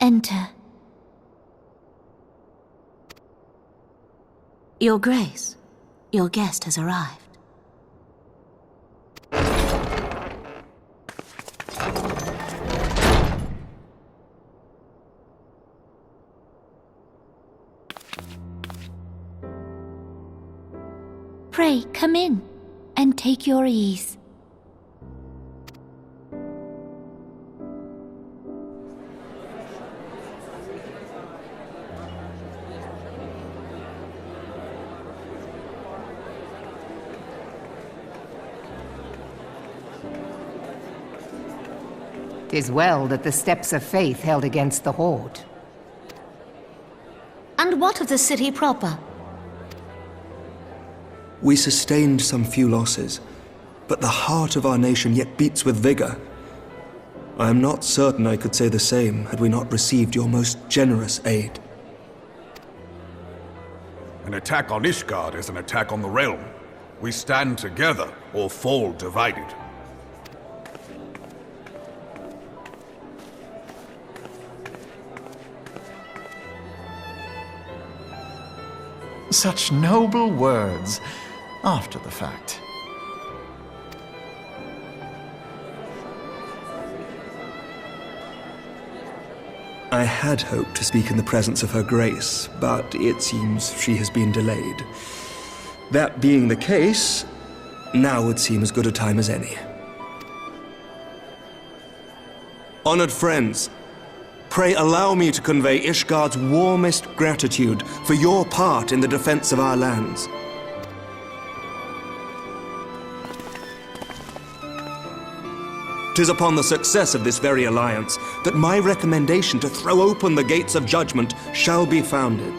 Enter. Your Grace, your guest has arrived. Pray, come in, and take your ease. "'Tis well that the steps of faith held against the horde." And what of the city proper? We sustained some few losses, but the heart of our nation yet beats with vigor. I am not certain I could say the same had we not received your most generous aid. An attack on Ishgard is an attack on the realm. We stand together or fall divided. Such noble words, after the fact. I had hoped to speak in the presence of Her Grace, but it seems she has been delayed. That being the case, now would seem as good a time as any. Honored friends, pray allow me to convey Ishgard's warmest gratitude for your part in the defense of our lands. "'Tis upon the success of this very alliance that my recommendation to throw open the gates of judgment shall be founded.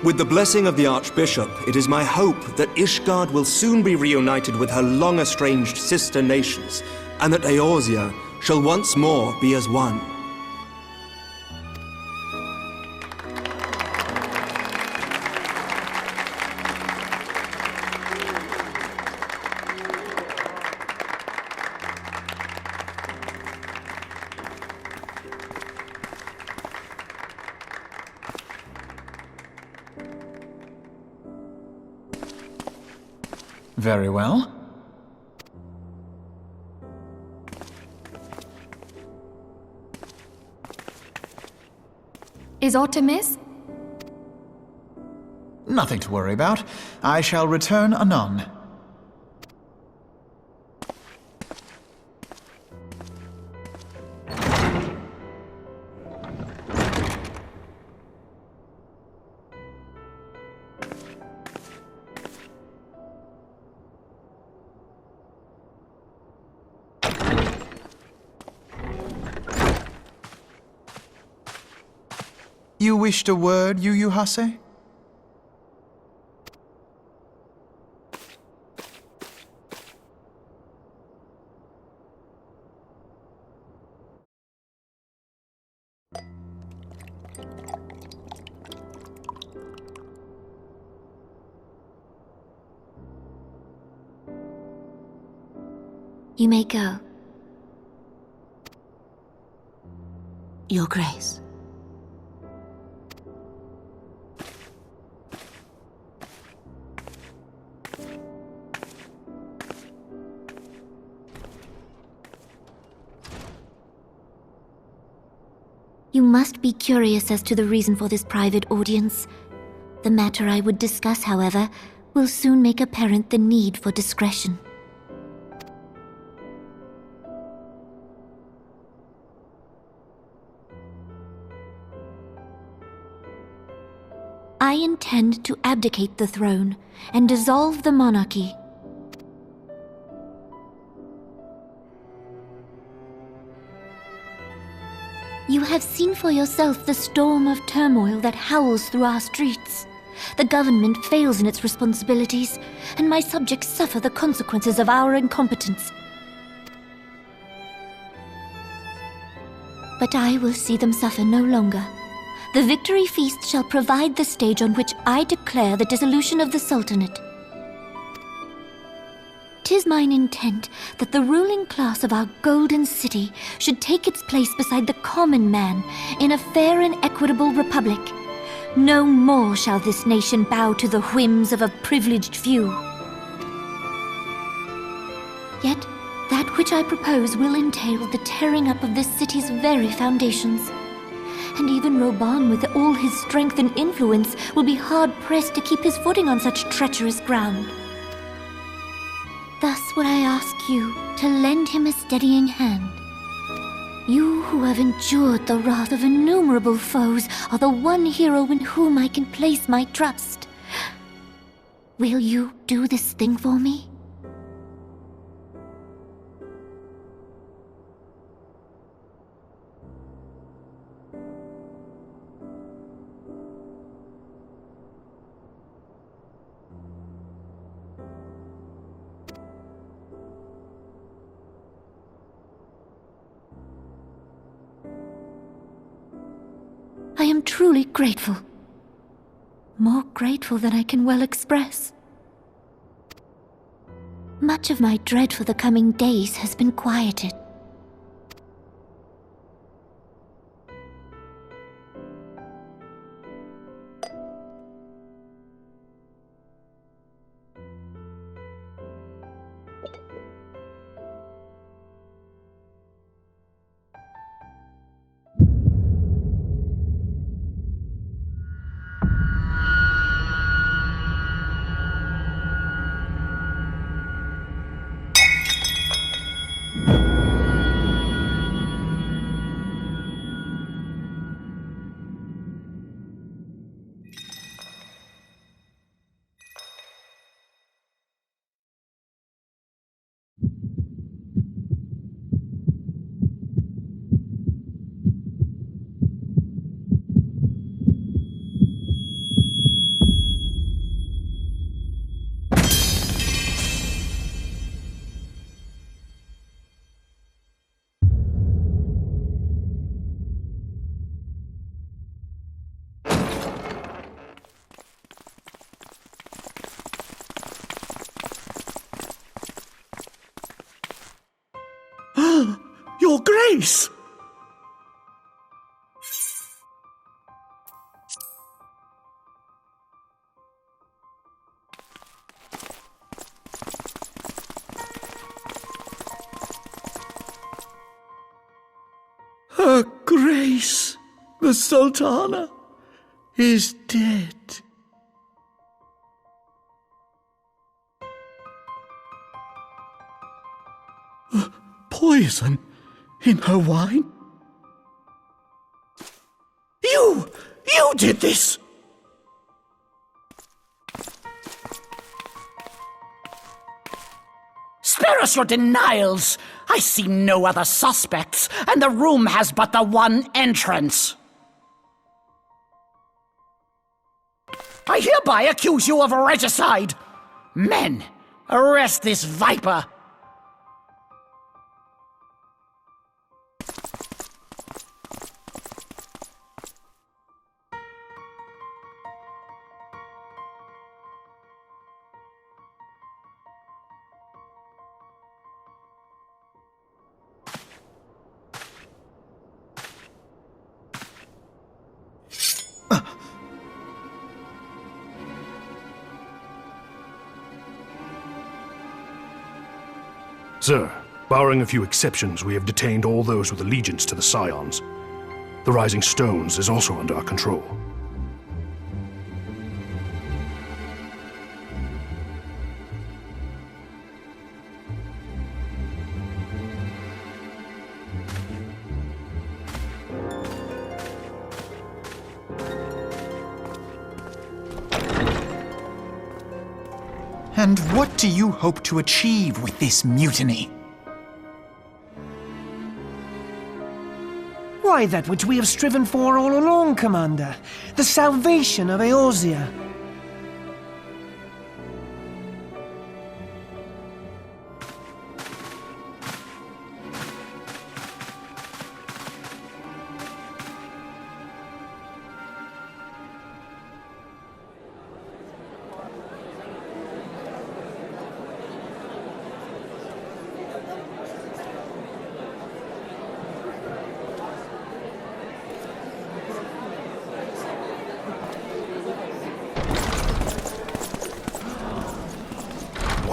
With the blessing of the Archbishop, it is my hope that Ishgard will soon be reunited with her long-estranged sister nations, and that Eorzea shall once more be as one." Very well. Is aught amiss? Nothing to worry about. I shall return anon. You wished a word, Yu Hase? You may go. Your Grace. You must be curious as to the reason for this private audience. The matter I would discuss, however, will soon make apparent the need for discretion. I intend to abdicate the throne and dissolve the monarchy. You have seen for yourself the storm of turmoil that howls through our streets. The government fails in its responsibilities, and my subjects suffer the consequences of our incompetence. But I will see them suffer no longer. The victory feast shall provide the stage on which I declare the dissolution of the Sultanate. 'Tis 'tis mine intent that the ruling class of our golden city should take its place beside the common man in a fair and equitable republic. No more shall this nation bow to the whims of a privileged few. Yet, that which I propose will entail the tearing up of this city's very foundations. And even Roban, with all his strength and influence, will be hard-pressed to keep his footing on such treacherous ground. Thus would I ask you to lend him a steadying hand. You who have endured the wrath of innumerable foes are the one hero in whom I can place my trust. Will you do this thing for me? I am truly grateful. More grateful than I can well express. Much of my dread for the coming days has been quieted. Your Grace! Her Grace, the Sultana, is dead. Poison in her wine? You did this! Spare us your denials! I see no other suspects, and the room has but the one entrance. I hereby accuse you of regicide! Men, arrest this viper! Sir, barring a few exceptions, we have detained all those with allegiance to the Scions. The Rising Stones is also under our control. And what do you hope to achieve with this mutiny? Why, that which we have striven for all along, Commander. The salvation of Eorzea.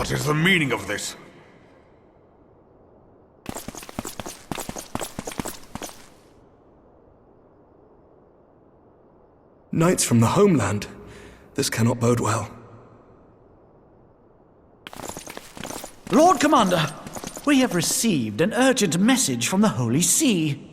What is the meaning of this? Knights from the homeland. This cannot bode well. Lord Commander, we have received an urgent message from the Holy See.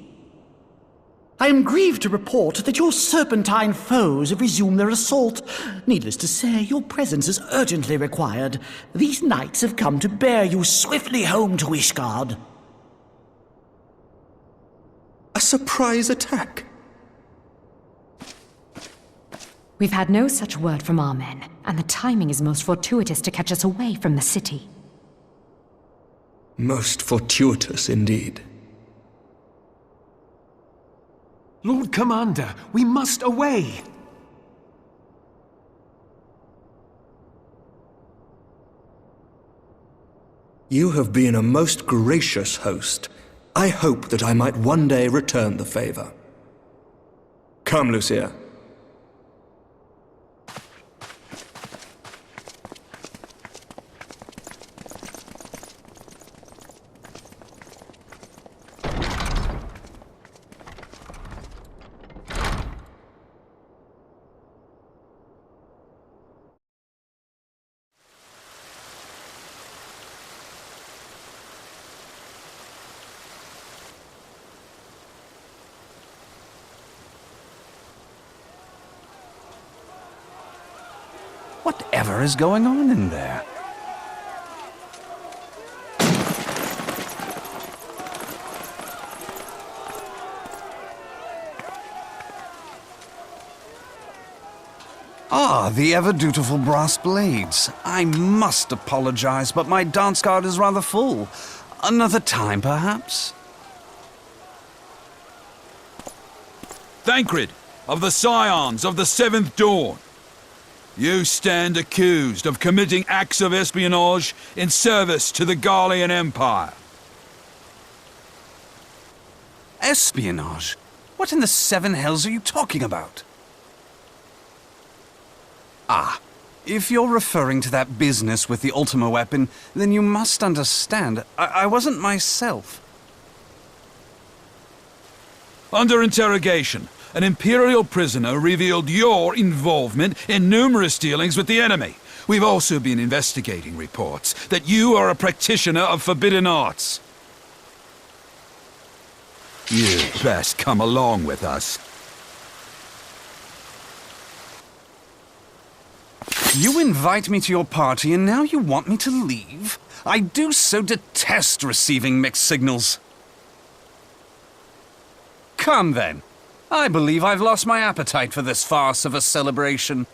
I am grieved to report that your serpentine foes have resumed their assault. Needless to say, your presence is urgently required. These knights have come to bear you swiftly home to Ishgard. A surprise attack? We've had no such word from our men, and the timing is most fortuitous to catch us away from the city. Most fortuitous indeed. Lord Commander, we must away! You have been a most gracious host. I hope that I might one day return the favor. Come, Lucia. Whatever is going on in there? Ah, the ever-dutiful brass blades. I must apologize, but my dance card is rather full. Another time, perhaps? Thancred, of the Scions of the Seventh Dawn. You stand accused of committing acts of espionage in service to the Garlean Empire. Espionage? What in the seven hells are you talking about? Ah, if you're referring to that business with the Ultima weapon, then you must understand, I wasn't myself. Under interrogation, an Imperial prisoner revealed your involvement in numerous dealings with the enemy. We've also been investigating reports that you are a practitioner of forbidden arts. You'd best come along with us. You invite me to your party and now you want me to leave? I do so detest receiving mixed signals. Come then. I believe I've lost my appetite for this farce of a celebration.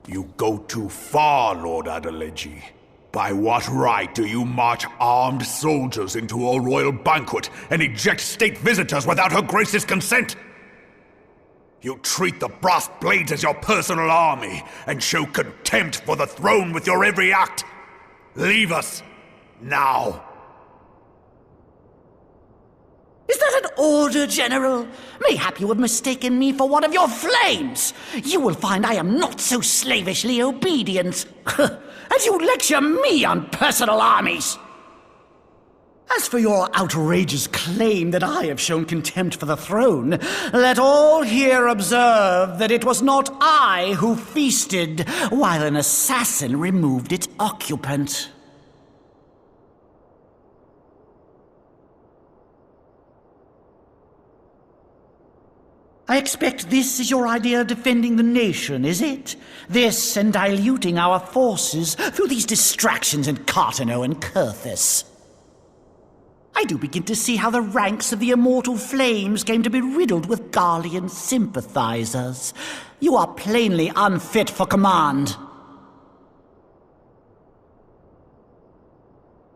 You go too far, Lord Adeleji. By what right do you march armed soldiers into a royal banquet and eject state visitors without her grace's consent? You treat the brass blades as your personal army and show contempt for the throne with your every act. Leave us, now. Is that an order, General? Mayhap you have mistaken me for one of your flames. You will find I am not so slavishly obedient. As you lecture me on personal armies. As for your outrageous claim that I have shown contempt for the throne, let all here observe that it was not I who feasted while an assassin removed its occupant. I expect this is your idea of defending the nation, is it? This and diluting our forces through these distractions in Cartano and Kurthis. I do begin to see how the ranks of the Immortal Flames came to be riddled with Garlean sympathizers. You are plainly unfit for command.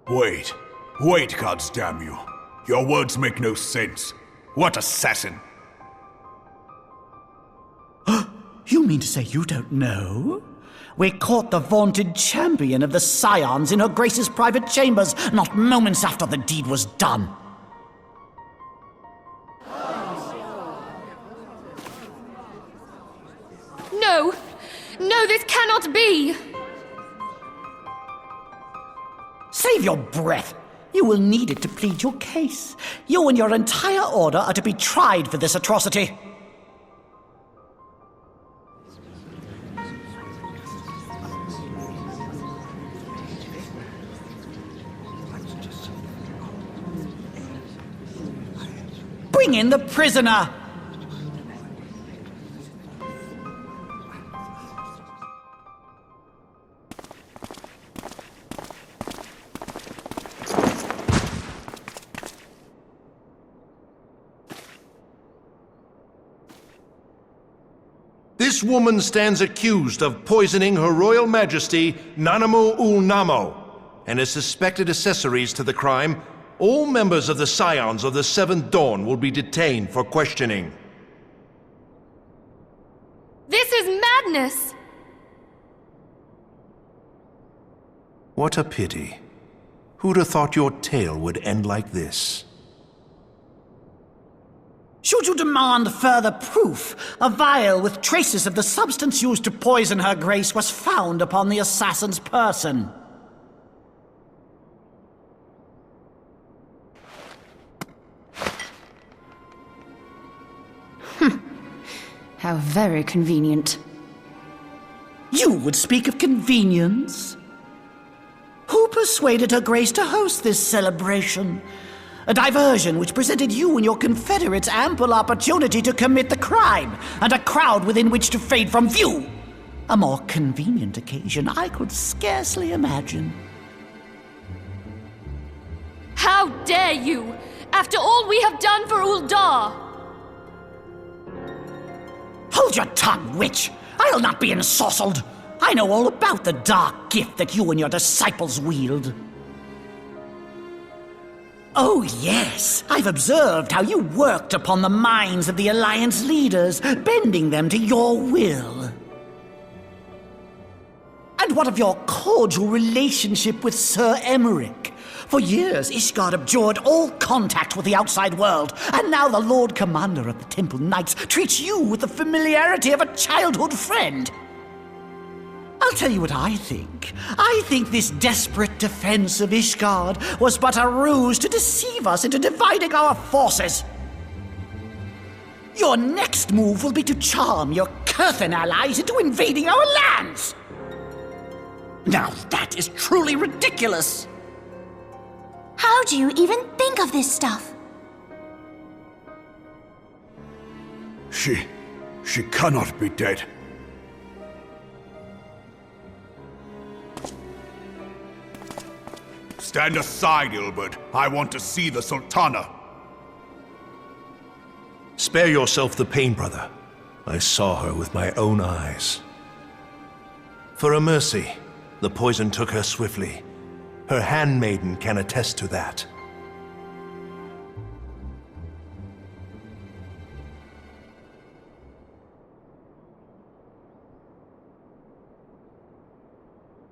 Wait, Wait, goddamn you. Your words make no sense. What assassin? You mean to say you don't know? We caught the vaunted champion of the Scions in her Grace's private chambers, not moments after the deed was done. No! No, this cannot be! Save your breath. You will need it to plead your case. You and your entire order are to be tried for this atrocity. Bring in the prisoner! This woman stands accused of poisoning Her Royal Majesty Nanamu ul Namo and is suspected accessories to the crime. All members of the Scions of the Seventh Dawn will be detained for questioning. This is madness! What a pity. Who'd have thought your tale would end like this? Should you demand further proof, a vial with traces of the substance used to poison Her Grace was found upon the assassin's person. How very convenient. You would speak of convenience? Who persuaded Her Grace to host this celebration? A diversion which presented you and your confederates ample opportunity to commit the crime, and a crowd within which to fade from view. A more convenient occasion I could scarcely imagine. How dare you! After all we have done for Uldar! Hold your tongue, witch! I'll not be ensorcelled! I know all about the dark gift that you and your disciples wield. Oh, yes. I've observed how you worked upon the minds of the Alliance leaders, bending them to your will. And what of your cordial relationship with Sir Emmerich? For years, Ishgard abjured all contact with the outside world, and now the Lord Commander of the Temple Knights treats you with the familiarity of a childhood friend. I'll tell you what I think. I think this desperate defense of Ishgard was but a ruse to deceive us into dividing our forces. Your next move will be to charm your Kurthan allies into invading our lands. Now that is truly ridiculous. How do you even think of this stuff? She cannot be dead. Stand aside, Ilbert. I want to see the Sultana. Spare yourself the pain, brother. I saw her with my own eyes. For a mercy, the poison took her swiftly. Her handmaiden can attest to that.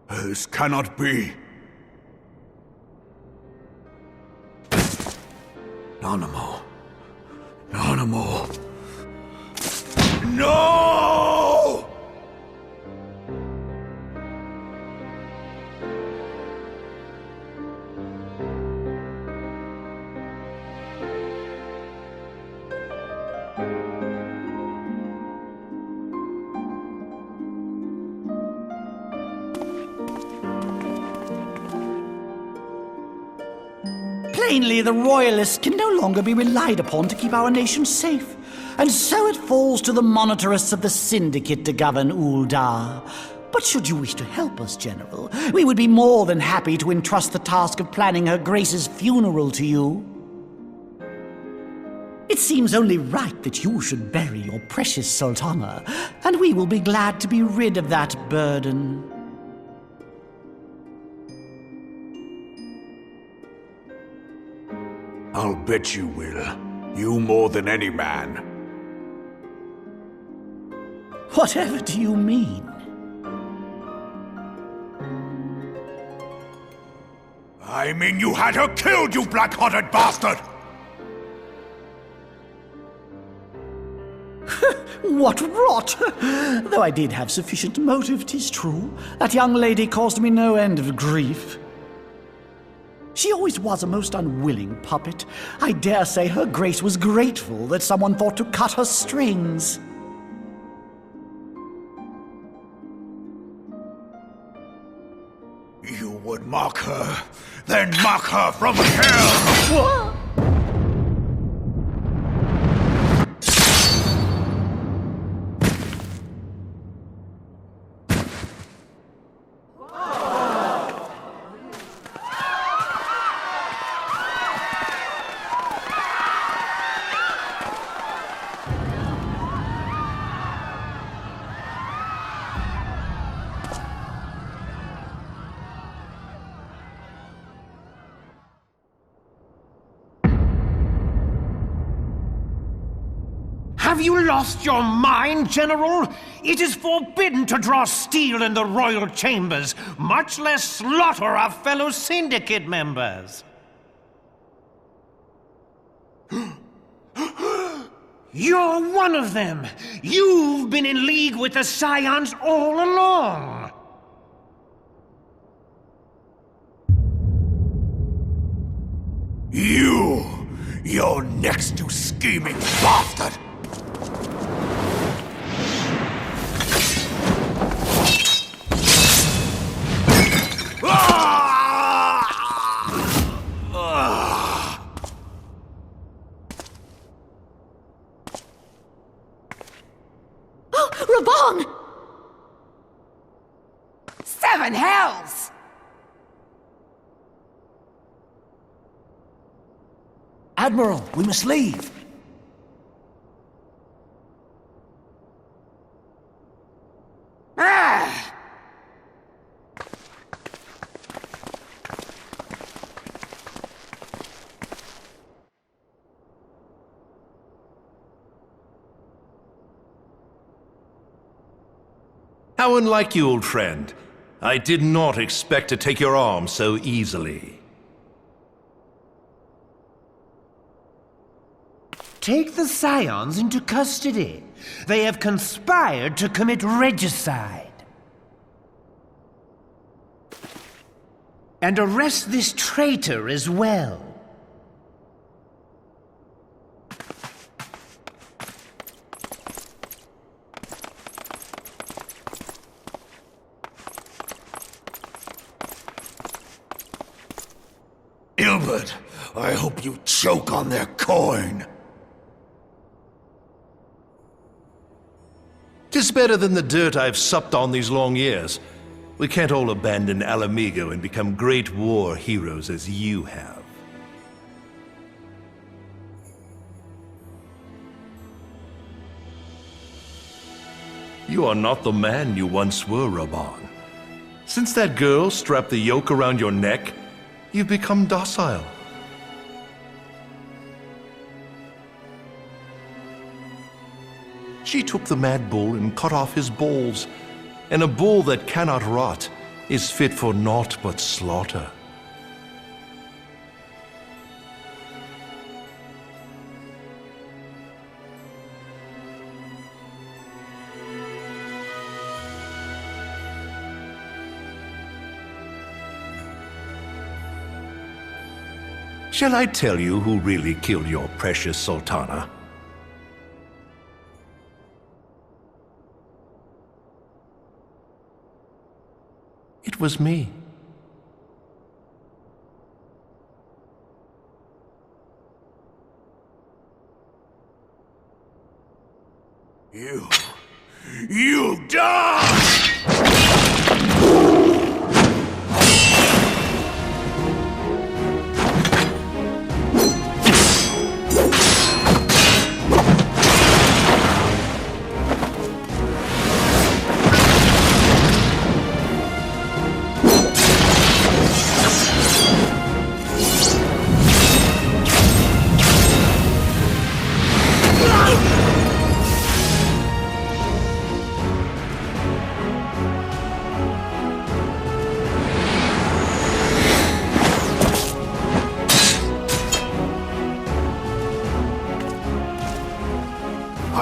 This cannot be. Nanamu. Nanamu. No! Plainly, the Royalists can no longer be relied upon to keep our nation safe. And so it falls to the monitorists of the Syndicate to govern Uldar. But should you wish to help us, General, we would be more than happy to entrust the task of planning Her Grace's funeral to you. It seems only right that you should bury your precious Sultana, and we will be glad to be rid of that burden. I'll bet you will. You more than any man. Whatever do you mean? I mean you had her killed, you black-hearted bastard! What rot! Though I did have sufficient motive, 'tis true. That young lady caused me no end of grief. She always was a most unwilling puppet. I dare say her grace was grateful that someone thought to cut her strings. You would mock her, then mock her from hell! What? Have you lost your mind, General? It is forbidden to draw steel in the royal chambers, much less slaughter our fellow syndicate members. You're one of them! You've been in league with the Scions all along! You're next to scheming bastard! Raban! 7 hells! Admiral, we must leave. Ah! How unlike you, old friend. I did not expect to take your arm so easily. Take the Scions into custody. They have conspired to commit regicide. And arrest this traitor as well. Ilbert, I hope you choke on their coin. 'Tis better than the dirt I've supped on these long years. We can't all abandon Alamigo and become great war heroes as you have. You are not the man you once were, Raban. Since that girl strapped the yoke around your neck, you've become docile. She took the mad bull and cut off his balls, and a bull that cannot rot is fit for naught but slaughter. Shall I tell you who really killed your precious Sultana? It was me. You die!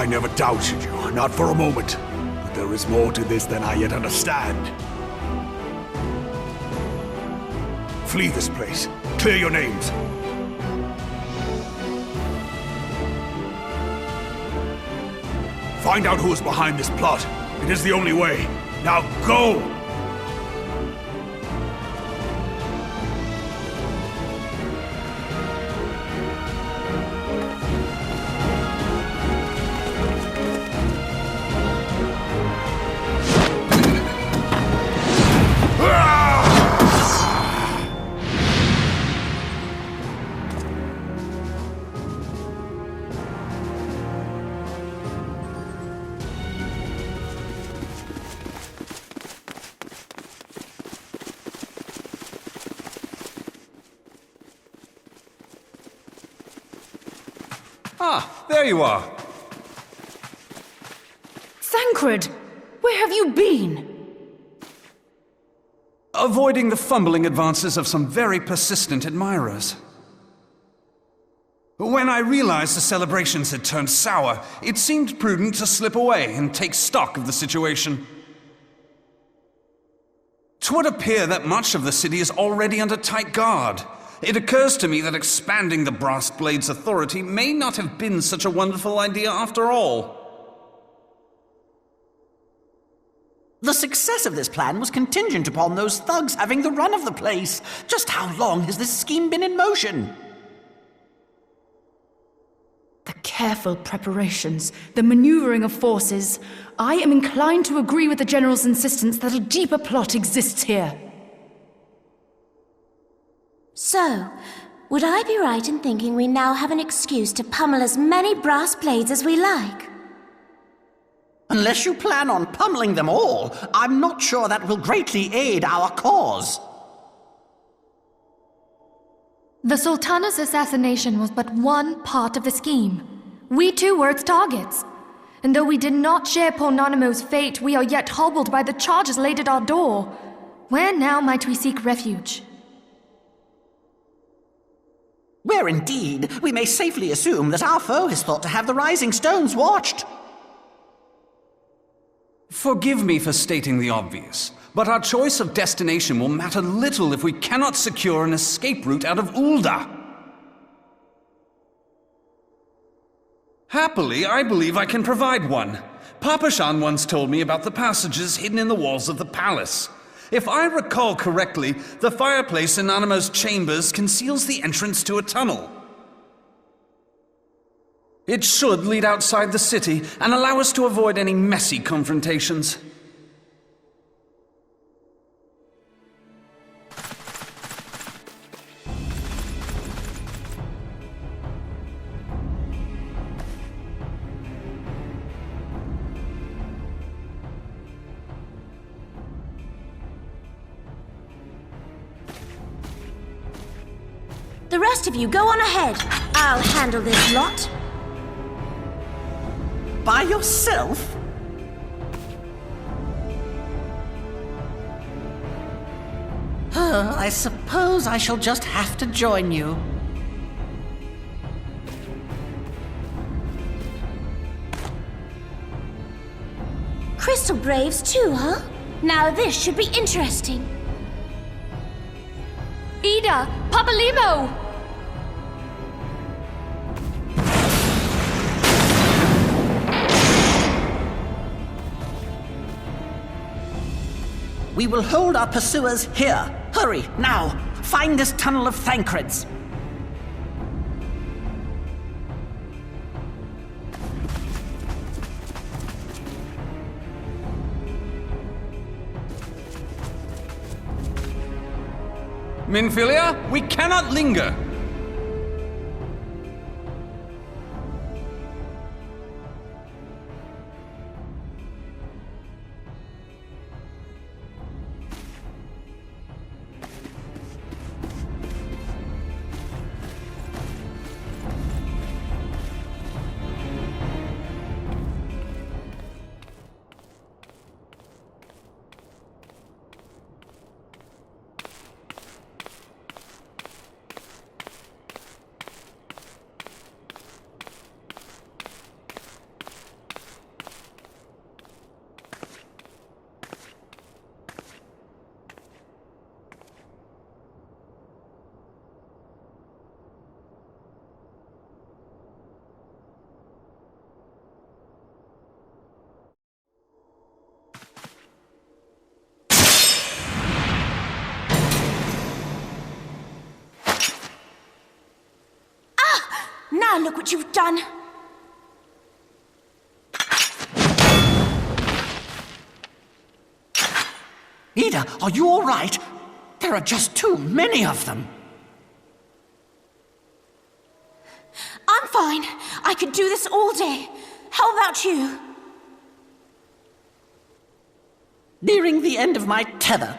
I never doubted you, not for a moment. But there is more to this than I yet understand. Flee this place. Clear your names. Find out who is behind this plot. It is the only way. Now go! Ah, there you are. Thancred! Where have you been? Avoiding the fumbling advances of some very persistent admirers. When I realized the celebrations had turned sour, it seemed prudent to slip away and take stock of the situation. 'Twould appear that much of the city is already under tight guard. It occurs to me that expanding the Brass Blade's authority may not have been such a wonderful idea after all. The success of this plan was contingent upon those thugs having the run of the place. Just how long has this scheme been in motion? The careful preparations, the maneuvering of forces. I am inclined to agree with the General's insistence that a deeper plot exists here. So, would I be right in thinking we now have an excuse to pummel as many brass blades as we like? Unless you plan on pummeling them all, I'm not sure that will greatly aid our cause. The Sultana's assassination was but one part of the scheme. We too were its targets. And though we did not share Ponanamo's fate, we are yet hobbled by the charges laid at our door. Where now might we seek refuge? Where indeed, we may safely assume that our foe is thought to have the Rising Stones watched. Forgive me for stating the obvious, but our choice of destination will matter little if we cannot secure an escape route out of Ul'dah. Happily, I believe I can provide one. Papashan once told me about the passages hidden in the walls of the palace. If I recall correctly, the fireplace in Nanamo's chambers conceals the entrance to a tunnel. It should lead outside the city and allow us to avoid any messy confrontations. The rest of you go on ahead. I'll handle this lot. By yourself? I suppose I shall just have to join you. Crystal Braves too, huh? Now this should be interesting. Ida! Papalimo! We will hold our pursuers here. Hurry, now! Find this tunnel of Thancred's. Minfilia, we cannot linger. Now look what you've done. Ida, are you all right? There are just too many of them. I'm fine. I could do this all day. How about you? Nearing the end of my tether.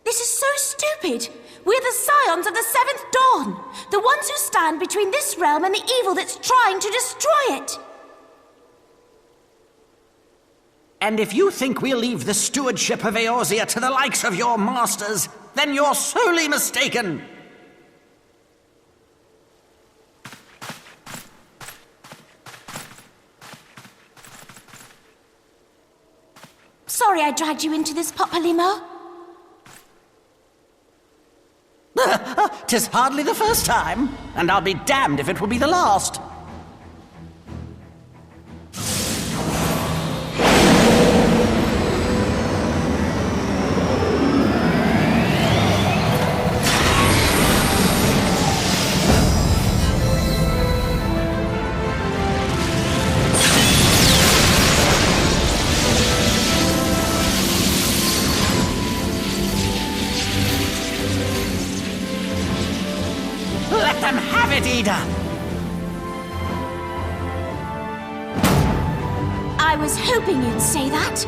This is so stupid. We're the scions of the Seventh Dawn. The ones who stand between this realm and the evil that's trying to destroy it. And if you think we'll leave the stewardship of Eorzea to the likes of your masters, then you're sorely mistaken. Sorry I dragged you into this, Papalymo. 'Tis hardly the first time, and I'll be damned if it will be the last. Let them have it, Ida! I was hoping you'd say that.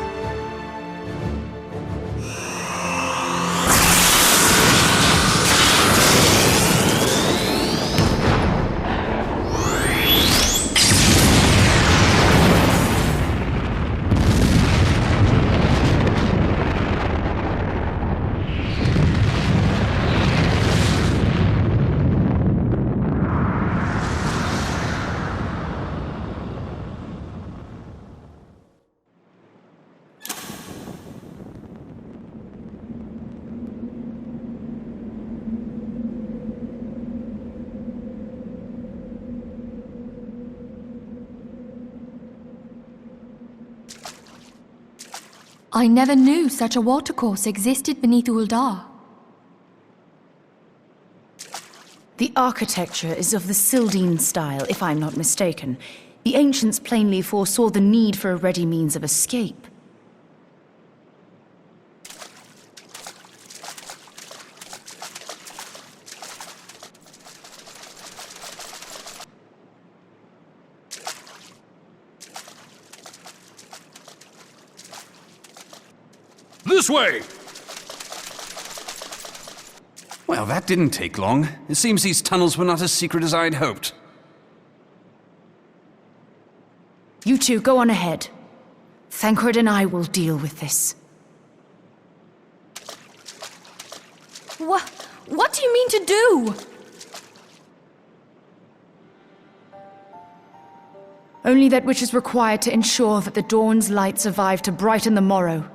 I never knew such a watercourse existed beneath Uldar. The architecture is of the Sildine style, if I'm not mistaken. The ancients plainly foresaw the need for a ready means of escape. This way! Well, that didn't take long. It seems these tunnels were not as secret as I'd hoped. You two, go on ahead. Thancred and I will deal with this. What do you mean to do? Only that which is required to ensure that the dawn's light survive to brighten the morrow.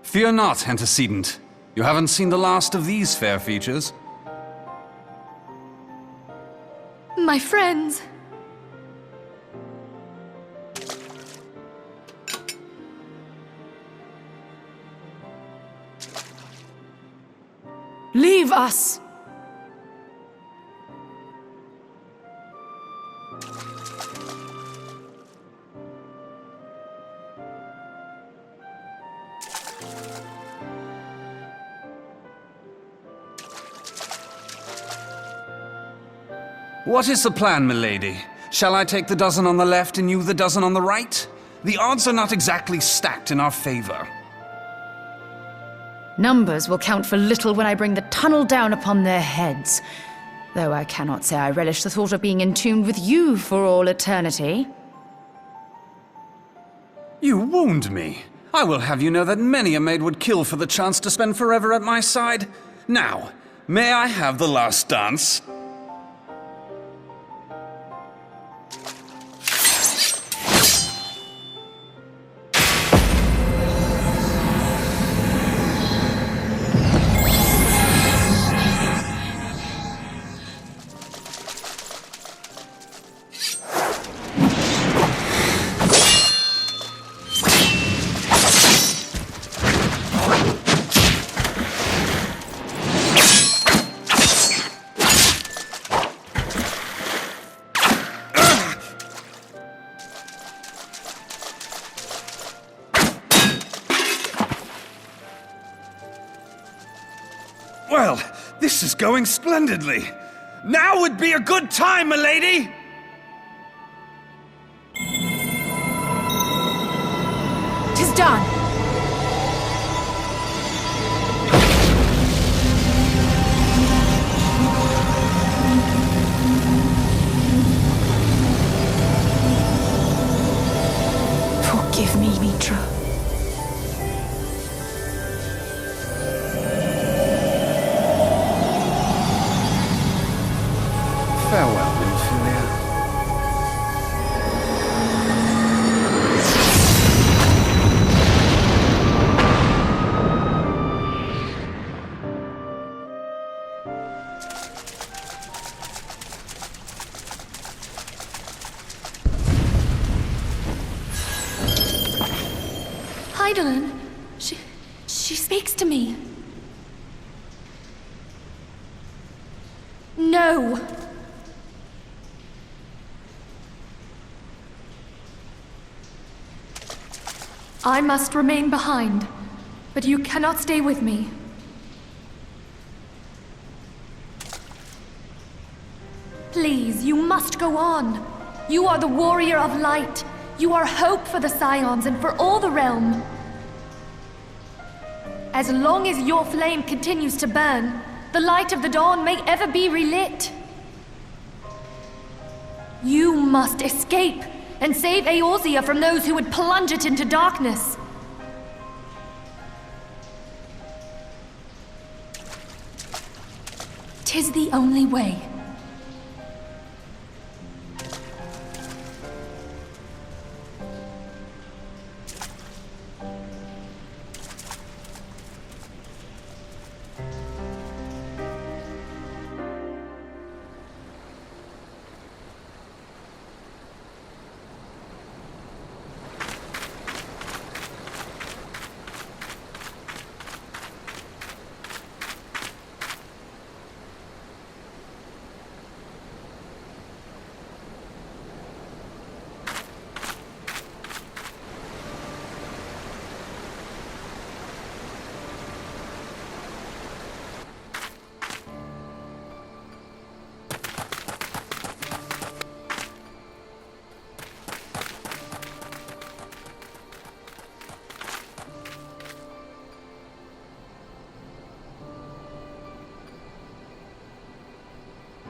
Fear not, antecedent. You haven't seen the last of these fair features. My friends. Leave us! What is the plan, milady? Shall I take the dozen on the left and you the dozen on the right? The odds are not exactly stacked in our favor. Numbers will count for little when I bring the tunnel down upon their heads. Though I cannot say I relish the thought of being entombed with you for all eternity. You wound me. I will have you know that many a maid would kill for the chance to spend forever at my side. Now, may I have the last dance? Well, this is going splendidly. Now would be a good time, milady! "'Tis done! Forgive me, Mitra. Farewell, Ophelia. Heidelin, she speaks to me. No! I must remain behind, but you cannot stay with me. Please, you must go on. You are the warrior of light. You are hope for the Scions and for all the realm. As long as your flame continues to burn, the light of the dawn may ever be relit. You must escape and save Eorzea from those who would plunge it into darkness. "'Tis the only way.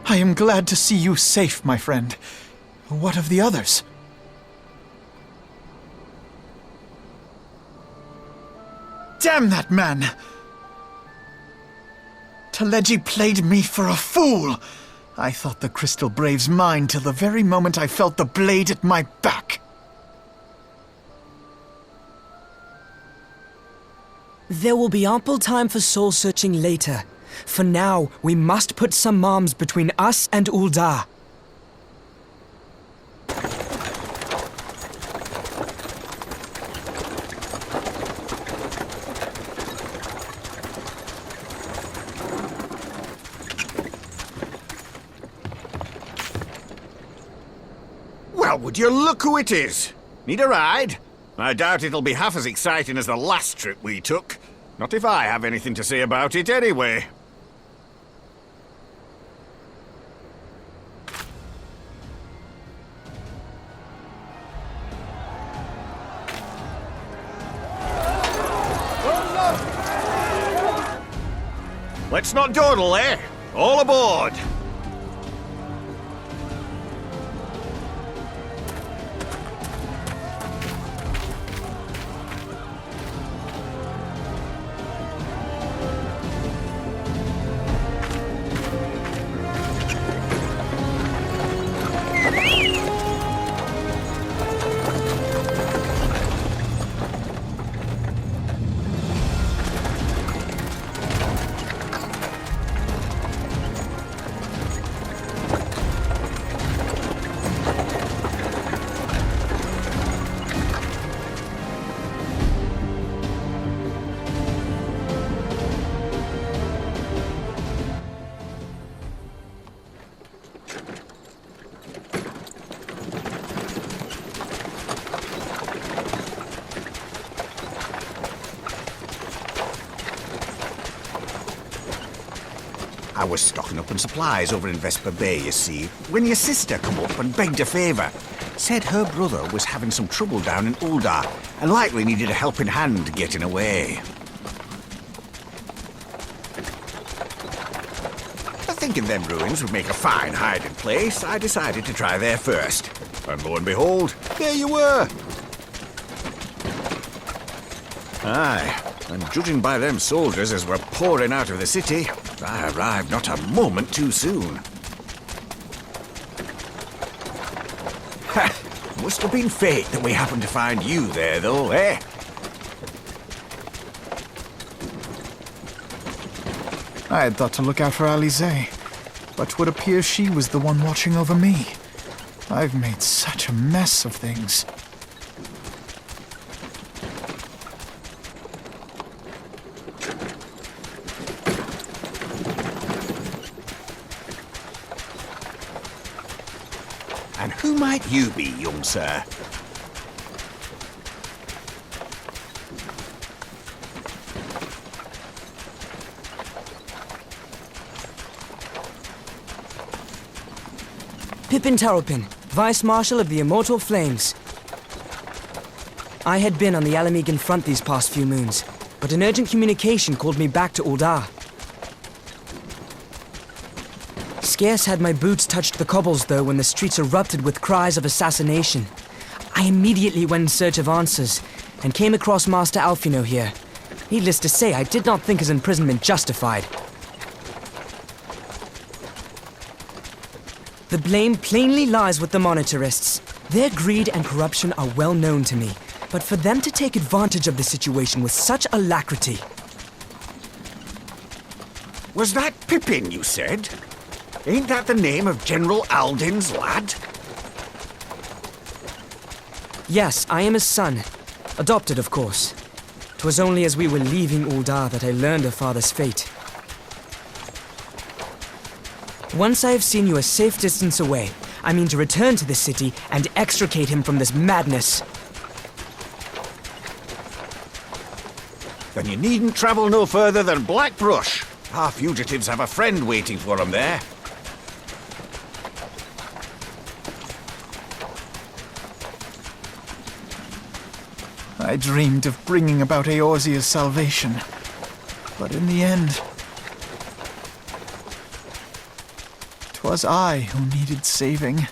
I am glad to see you safe, my friend. What of the others? Damn that man! Taleji played me for a fool! I thought the Crystal Brave's mine till the very moment I felt the blade at my back. There will be ample time for soul-searching later. For now, we must put some arms between us and Ul'dah. Well, would you look who it is? Need a ride? I doubt it'll be half as exciting as the last trip we took. Not if I have anything to say about it anyway. Let's not dawdle, eh? All aboard! I was stocking up on supplies over in Vesper Bay, you see, when your sister come up and begged a favour. Said her brother was having some trouble down in Uldar, and likely needed a helping hand getting away. Thinking them ruins would make a fine hiding place, I decided to try there first. And lo and behold, there you were! Aye, and judging by them soldiers as were pouring out of the city, I arrived not a moment too soon. Ha! Must have been fate that we happened to find you there, though, eh? I had thought to look out for Alize, but would appear she was the one watching over me. I've made such a mess of things. And who might you be, young sir? Pippin Taropin, Vice Marshal of the Immortal Flames. I had been on the Alamegan front these past few moons, but an urgent communication called me back to Uldar. Scarce had my boots touched the cobbles, though, when the streets erupted with cries of assassination. I immediately went in search of answers, and came across Master Alfino here. Needless to say, I did not think his imprisonment justified. The blame plainly lies with the Monitarists. Their greed and corruption are well known to me, but for them to take advantage of the situation with such alacrity... Was that Pippin, you said? Ain't that the name of General Alden's lad? Yes, I am his son. Adopted, of course. 'Twas only as we were leaving Uldar that I learned of father's fate. Once I have seen you a safe distance away, I mean to return to the city and extricate him from this madness. Then you needn't travel no further than Blackbrush. Our fugitives have a friend waiting for them there. I dreamed of bringing about Eorzea's salvation, but in the end, 'twas I who needed saving.